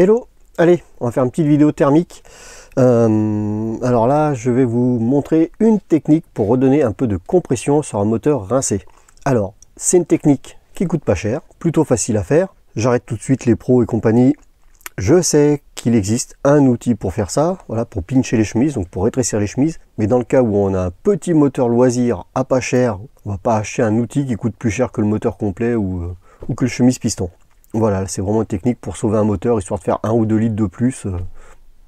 Hello, allez, on va faire une petite vidéo thermique. Alors là, je vais vous montrer une technique pour redonner un peu de compression sur un moteur rincé. Alors, c'est une technique qui coûte pas cher, plutôt facile à faire. J'arrête tout de suite les pros et compagnie. Je sais qu'il existe un outil pour faire ça, voilà, pour pincher les chemises, donc pour rétrécir les chemises. Mais dans le cas où on a un petit moteur loisir à pas cher, on va pas acheter un outil qui coûte plus cher que le moteur complet ou que le chemise piston. Voilà, c'est vraiment une technique pour sauver un moteur, histoire de faire 1 ou 2 litres de plus,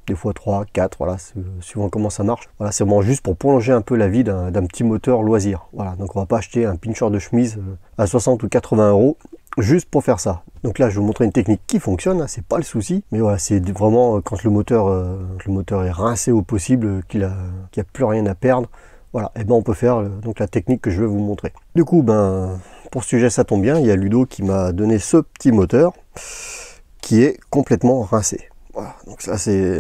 des fois 3, 4, voilà, suivant comment ça marche. Voilà, c'est vraiment juste pour prolonger un peu la vie d'un petit moteur loisir. Voilà, donc on va pas acheter un pincher de chemise à 60 ou 80 euros juste pour faire ça. Donc là, je vais vous montrer une technique qui fonctionne, hein, c'est pas le souci, mais voilà, c'est vraiment quand le moteur est rincé au possible, qu'il a plus rien à perdre. Voilà, et ben on peut faire donc la technique que je vais vous montrer. Du coup, pour ce sujet, ça tombe bien, il y a Ludo qui m'a donné ce petit moteur qui est complètement rincé. Voilà, donc ça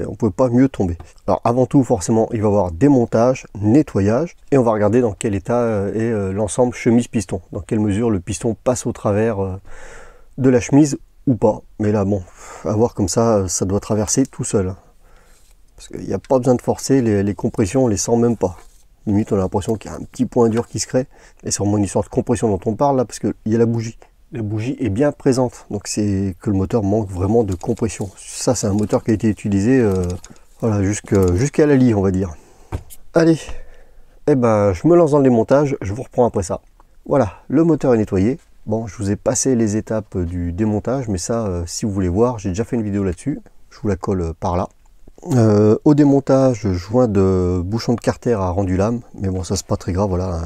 on peut pas mieux tomber. Alors avant tout, forcément, il va y avoir démontage, nettoyage, et on va regarder dans quel état est l'ensemble chemise-piston, dans quelle mesure le piston passe au travers de la chemise ou pas. Mais là, bon, à voir comme ça doit traverser tout seul. Parce qu'il n'y a pas besoin de forcer, les compressions, on les sent même pas. Limite, on a l'impression qu'il y a un petit point dur qui se crée. Et c'est vraiment une histoire de compression dont on parle là, parce qu'il y a la bougie. La bougie est bien présente, donc c'est que le moteur manque vraiment de compression. Ça, c'est un moteur qui a été utilisé voilà, jusqu'à la lie, on va dire. Allez, eh ben, je me lance dans le démontage, je vous reprends après ça. Voilà, le moteur est nettoyé. Bon, je vous ai passé les étapes du démontage, mais ça, si vous voulez voir, j'ai déjà fait une vidéo là-dessus. Je vous la colle par là. Au démontage, joint de bouchon de carter a rendu l'âme, mais bon, ça c'est pas très grave, voilà,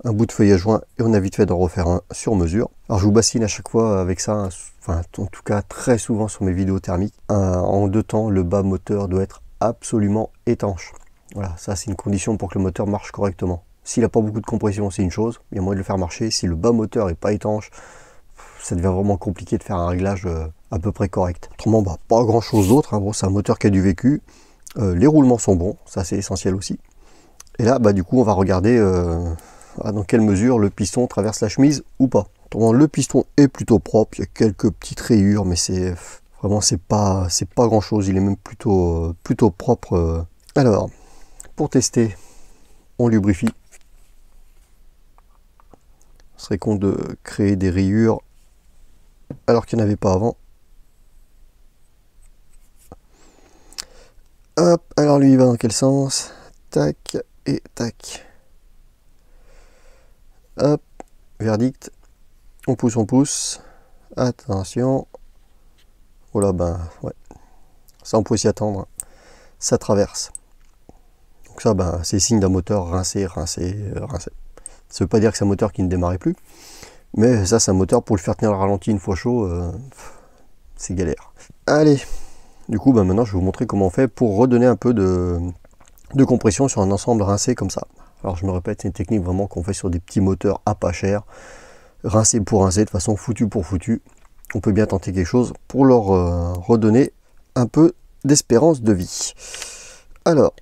un bout de feuille à joint et on a vite fait d'en refaire un sur mesure. Alors je vous bassine à chaque fois avec ça, enfin en tout cas très souvent sur mes vidéos thermiques. En 2 temps, le bas moteur doit être absolument étanche. Voilà, ça c'est une condition pour que le moteur marche correctement. S'il n'a pas beaucoup de compression, c'est une chose, il y a moyen de le faire marcher. Si le bas moteur n'est pas étanche, ça devient vraiment compliqué de faire un réglage à peu près correct. Autrement, pas grand chose d'autre, hein. Bon, c'est un moteur qui a du vécu, les roulements sont bons, ça c'est essentiel aussi. Et là, du coup, on va regarder dans quelle mesure le piston traverse la chemise ou pas. Autrement, le piston est plutôt propre, il y a quelques petites rayures, mais c'est vraiment c'est pas grand chose, il est même plutôt propre. Alors, pour tester, on lubrifie. Ce serait con de créer des rayures alors qu'il n'y en avait pas avant. Hop, alors lui il va dans quel sens? Tac et tac. Hop, verdict. On pousse. Attention. Oh là, ouais. Ça on peut s'y attendre. Ça traverse. Donc ça, c'est signe d'un moteur rincé. Ça veut pas dire que c'est un moteur qui ne démarrait plus. Mais ça, c'est un moteur pour le faire tenir le ralenti une fois chaud. C'est galère. Allez. Du coup, maintenant, je vais vous montrer comment on fait pour redonner un peu de compression sur un ensemble rincé comme ça. Alors, je me répète, c'est une technique vraiment qu'on fait sur des petits moteurs à pas cher. Rincé pour rincé, de façon foutu pour foutu. On peut bien tenter quelque chose pour leur redonner un peu d'espérance de vie. Alors,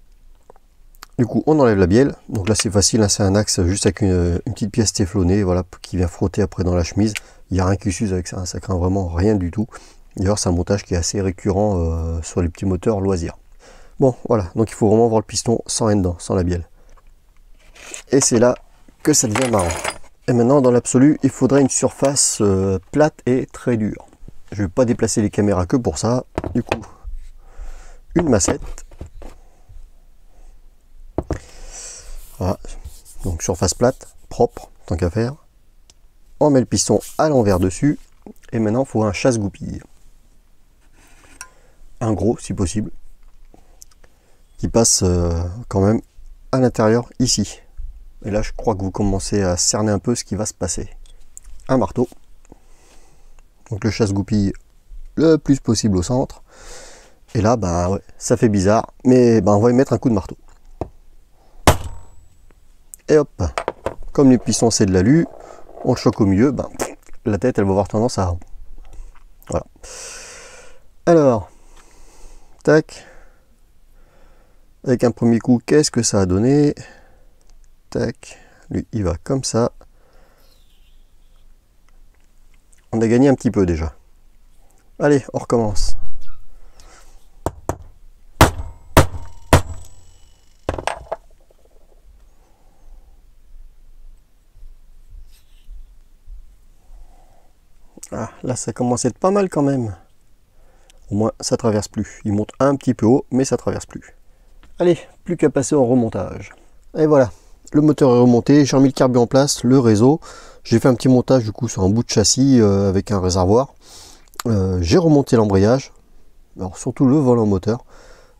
du coup, on enlève la bielle. Donc là, c'est facile, hein, c'est un axe juste avec une petite pièce téflonnée, voilà, qui vient frotter après dans la chemise. Il n'y a rien qui s'use avec ça, hein, ça craint vraiment rien du tout. D'ailleurs, c'est un montage qui est assez récurrent sur les petits moteurs loisirs. Bon, voilà, donc il faut vraiment voir le piston sans rien dedans, sans la bielle. Et c'est là que ça devient marrant. Et maintenant, dans l'absolu, il faudrait une surface plate et très dure. Je ne vais pas déplacer les caméras que pour ça. Du coup, une massette. Voilà, donc surface plate, propre, tant qu'à faire. On met le piston à l'envers dessus. Et maintenant, il faut un chasse-goupille. Un gros, si possible. Qui passe quand même à l'intérieur, ici. Et là, je crois que vous commencez à cerner un peu ce qui va se passer. Un marteau. Donc le chasse-goupille le plus possible au centre. Et là, ouais, ça fait bizarre. Mais on va y mettre un coup de marteau. Et hop. Comme les pistons, c'est de l'alu, on le choque au milieu. La tête, elle va avoir tendance à... Voilà. Alors, tac. Avec un premier coup, qu'est-ce que ça a donné? Tac, lui il va comme ça. On a gagné un petit peu déjà. Allez, on recommence. Ah, là ça commence à être pas mal quand même. Au moins ça traverse plus. Il monte un petit peu haut, mais ça traverse plus. Allez, plus qu'à passer en remontage. Et voilà, le moteur est remonté, j'ai remis le carburant en place, le réseau. J'ai fait un petit montage du coup sur un bout de châssis avec un réservoir. J'ai remonté l'embrayage, alors surtout le volant moteur,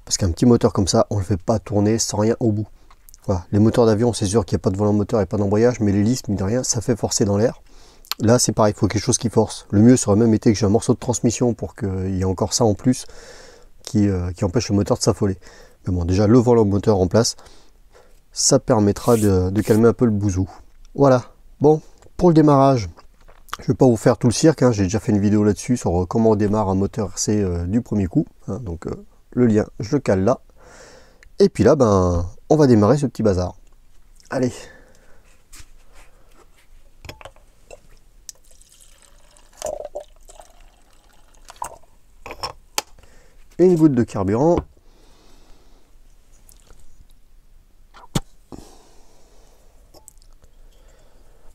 parce qu'un petit moteur comme ça, on ne le fait pas tourner sans rien au bout. Voilà. Les moteurs d'avion, c'est sûr qu'il n'y a pas de volant moteur et pas d'embrayage, mais l'hélice, mine de rien, ça fait forcer dans l'air. Là, c'est pareil, il faut quelque chose qui force. Le mieux serait même été que j'ai un morceau de transmission pour qu'il y ait encore ça en plus qui empêche le moteur de s'affoler. Mais bon, déjà, le volant moteur en place, ça permettra de calmer un peu le bouzou. Voilà. Bon, pour le démarrage, je ne vais pas vous faire tout le cirque, hein. J'ai déjà fait une vidéo là-dessus sur comment on démarre un moteur RC du premier coup. Hein. Donc, le lien, je le cale là. Et puis là, ben, on va démarrer ce petit bazar. Allez. Une goutte de carburant.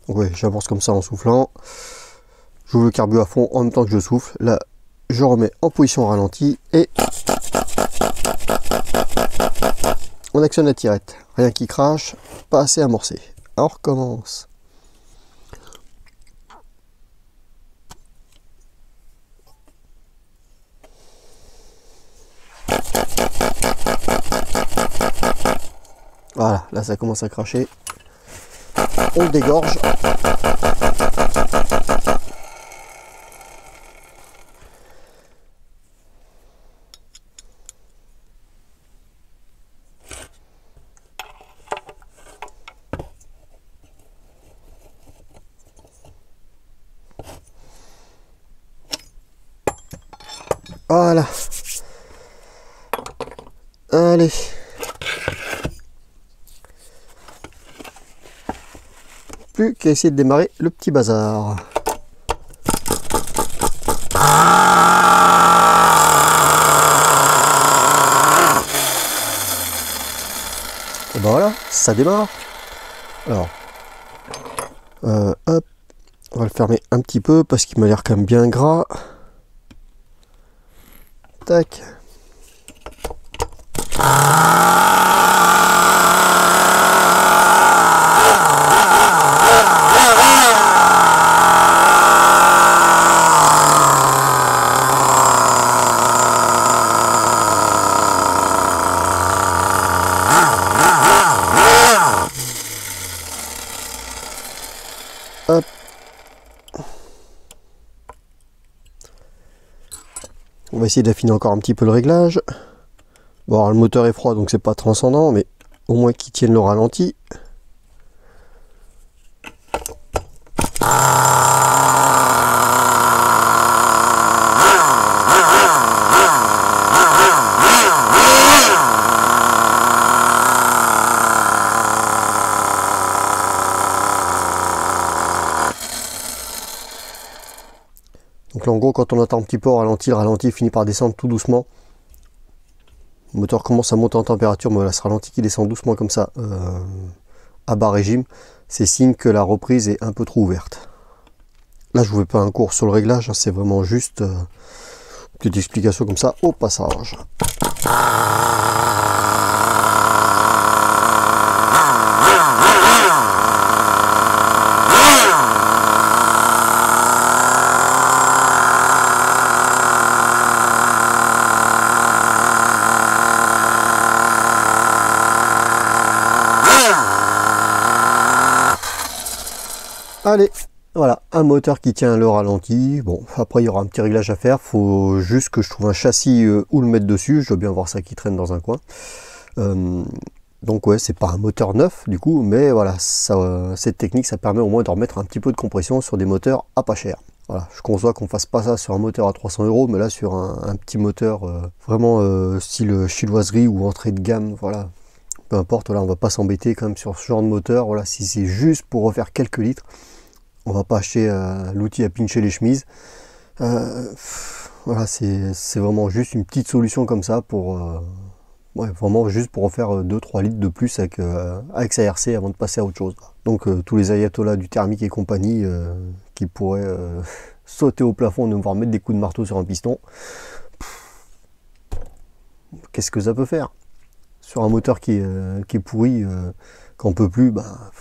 Ouais, j'avance comme ça en soufflant. J'ouvre le carburant à fond en même temps que je souffle. Là, je remets en position ralentie et on actionne la tirette. Rien qui crache, pas assez amorcé. On recommence. Voilà, là ça commence à cracher. On le dégorge. Voilà. Allez. Plus qu'à essayer de démarrer le petit bazar. Et ben voilà, ça démarre. Alors, hop, on va le fermer un petit peu parce qu'il m'a l'air quand même bien gras. Tac. Hop. On va essayer d'affiner encore un petit peu le réglage. Bon, alors, le moteur est froid donc c'est pas transcendant, mais au moins qu'il tienne le ralenti. Donc là en gros quand on attend un petit peu au ralenti, le ralenti finit par descendre tout doucement. Le moteur commence à monter en température, mais voilà, ce ralenti qui descend doucement comme ça à bas régime, c'est signe que la reprise est un peu trop ouverte. Là je vous fais pas un cours sur le réglage, hein, c'est vraiment juste une petite explication comme ça au passage. Allez, voilà, un moteur qui tient le ralenti. Bon, après il y aura un petit réglage à faire. Faut juste que je trouve un châssis où le mettre dessus. Je dois bien voir ça qui traîne dans un coin. Donc ouais, c'est pas un moteur neuf du coup, mais voilà, ça, cette technique, ça permet au moins de remettre un petit peu de compression sur des moteurs à pas cher. Voilà, je conçois qu'on fasse pas ça sur un moteur à 300 €, mais là sur un petit moteur vraiment style chinoiserie ou entrée de gamme, voilà. Peu importe, là on va pas s'embêter quand même sur ce genre de moteur. Voilà, si c'est juste pour refaire quelques litres, on va pas acheter l'outil à pincher les chemises. Voilà, c'est vraiment juste une petite solution comme ça pour Ouais, vraiment juste pour refaire 2-3 litres de plus avec sa RC avant de passer à autre chose. Donc tous les ayatollahs du thermique et compagnie qui pourraient sauter au plafond et devoir mettre des coups de marteau sur un piston, qu'est-ce que ça peut faire? Sur un moteur qui est pourri, qu'on peut plus, bah,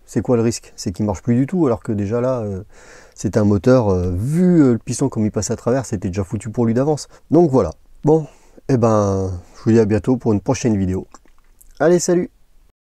c'est quoi le risque? C'est qu'il marche plus du tout, alors que déjà là, c'est un moteur, vu le piston comme il passe à travers, c'était déjà foutu pour lui d'avance. Donc voilà. Bon, et ben, je vous dis à bientôt pour une prochaine vidéo. Allez, salut!